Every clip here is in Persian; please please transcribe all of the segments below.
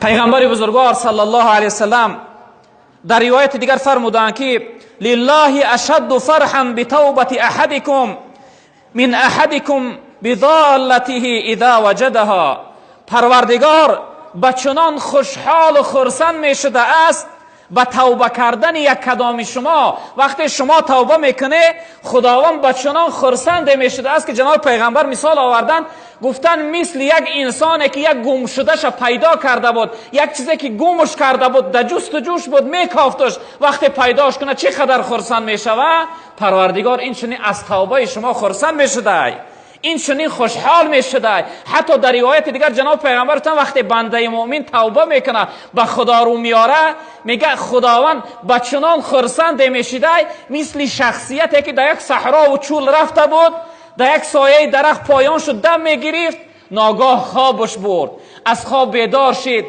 پیغمبر بزرگوار صلی الله علیه وسلم در روایت دیگر فرمودند که لله اشد فرحا بتوبه احدکم من احدکم بضالته اذا وجدها. پروردگار بچنان خوشحال و خرسند می شده است به توبه کردن یک کدام شما. وقتی شما توبه میکنه خداوند بچنان خرسند می شده است که جناب پیغمبر مثال آوردن، گفتن مثل یک انسانی که یک گم شدهش پیدا کرده بود، یک چیزی که گمش کرده بود در جست و جوش بود میکافتش، وقتی پیداش کنه چقدر خرسند میشوه. پروردگار این چنین از توبه شما خرسند میشده، این چنین خوشحال میشده. حتی در روایت دیگر جناب پیغمبر وقتی بنده مؤمن توبه میکنه به خدا رو میاره، میگه خداوند با چنان خرسند میشده مثل شخصیتی که در یک صحرا و چول رفته بود، در یک سایه درخت پایان شد، دم میگرفت، ناگاه خوابش برد، از خواب بیدار شد،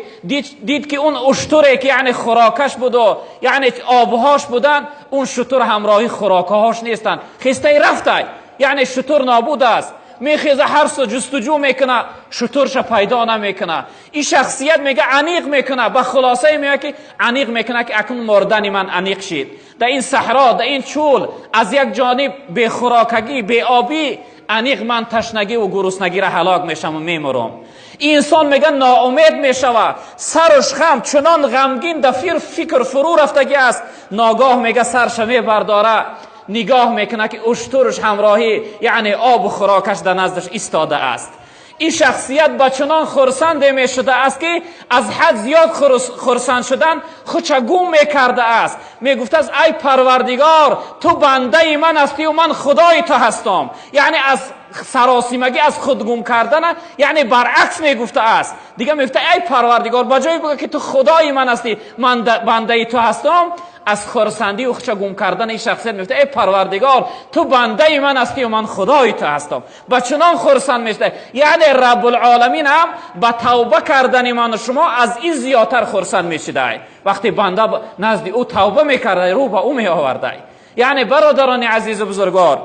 دید که اون اشتری که یعنی خوراکش بود و یعنی آبهاش بودن، اون شتر همراهی خوراکهاش نیستن، خسته رفته، یعنی شتر نابود است. میخیزه هر سو جستجو میکنه، شترش پیدا نمیکنه. این شخصیت میگه عنیق میکنه، به خلاصه میگه که عنیق میکنه که اکنون مردن من عنیق شد. در این صحرا، در این چول، از یک جانب بی خوراکگی، بی آبی، عنیق من تشنگی و گرسنگی را هلاک میشم و میمرم. این انسان میگه ناامید میشوه، سرش خم، چنان غمگین در فکر فرو رفتگی است، ناگاه میگه سرش میبرداره، نگاه میکنه که اشترش همراهی یعنی آب و خوراکش در نزدش ایستاده است. این شخصیت با چنان خرسند میشده است که از حد زیاد خرسند شدن خودش گم میکرده است. میگفته است ای پروردگار تو بنده من هستی و من خدای تو هستم. یعنی از سراسیمگی از خود گم کردن یعنی برعکس میگفته است. دیگه میگفته ای پروردگار با جای بگه که تو خدای من هستی من بنده تو هستم، از خرسندی و خودش گم کردن این شخصیت میگفته ای پروردگار تو بنده من هستی و من خدای تو هستم. با چنان خرسند میشده، یعنی رب العالمین هم با توبه کردن من و شما از این زیادتر خرسند میشده. وقتی بنده نزد او توبه میکرده رو با او می آورده. یعنی برادران عزیز و بزرگوار،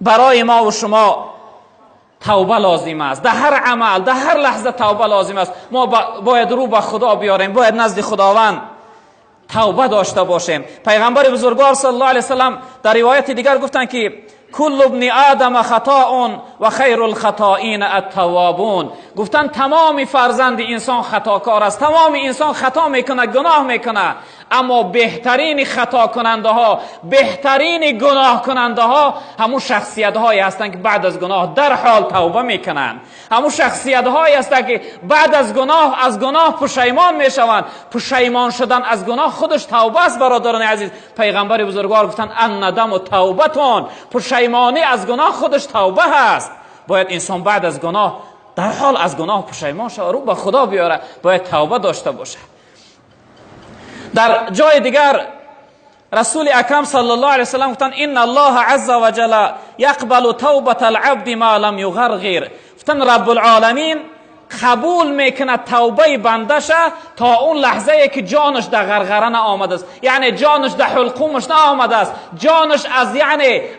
برای ما و شما توبه لازم است. در هر عمل، در هر لحظه توبه لازم است. ما باید رو به خدا بیاریم، باید نزد خداوند توبه داشته باشیم. پیغمبر بزرگوار صلی الله علیه وسلم در روایت دیگر گفتن که کل ابن آدم خطاء و خیر الخطائین التوابون. گفتن تمام فرزند انسان خطاکار است، تمام انسان خطا میکنه، گناه میکنه، اما بهترین خطا کننده ها، بهترین گناه کننده ها همون شخصیت هایی هستند که بعد از گناه در حال توبه میکنند. همون شخصیت هایی هستند که بعد از گناه پشیمان میشوند. پشیمان شدن از گناه خودش توبه است. برادران عزیز، پیغمبر بزرگوار گفتن ان ندم توبتون، پشیمانی از گناه خودش توبه هست. باید انسان بعد از گناه در حال از گناه پشیمان شود، رو به خدا بیاره، باید توبه داشته باشه. در جای دیگر رسول اکرم صلی الله علیه وسلم گفتن ان الله عز وجل یقبل توبه العبد ما لم یغرغر. گفتن رب العالمین قبول میکنه توبه بندش تا اون لحظه ای که جانش در غرغره نآمده است، یعنی جانش در حلقومش نآمده است، جانش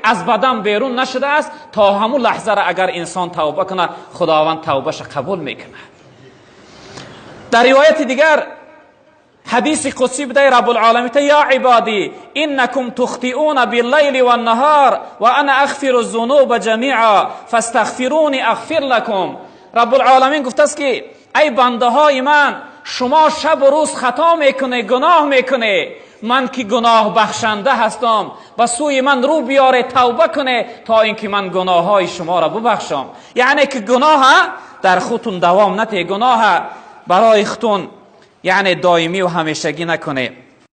از بدن بیرون نشده است. تا همون لحظه را اگر انسان توبه کنه خداوند توبهش قبول میکنه. در روایت دیگر حدیث قدسی بده رب العالمین یا عبادی انکم تخطئون باللیل والنهار و انا اغفر الذنوب جمیعا فاستغفرونی اغفر لكم. رب العالمین گفته است که ای بنده های من، شما شب و روز خطا میکنه، گناه میکنه، من که گناه بخشنده هستم، به سوی من رو بیاره، توبه کنه تا اینکه من گناه های شما را ببخشم. یعنی که گناه در خودتون دوام نده، گناه برای خودتون یعنی دائمی و همیشگی نکنه.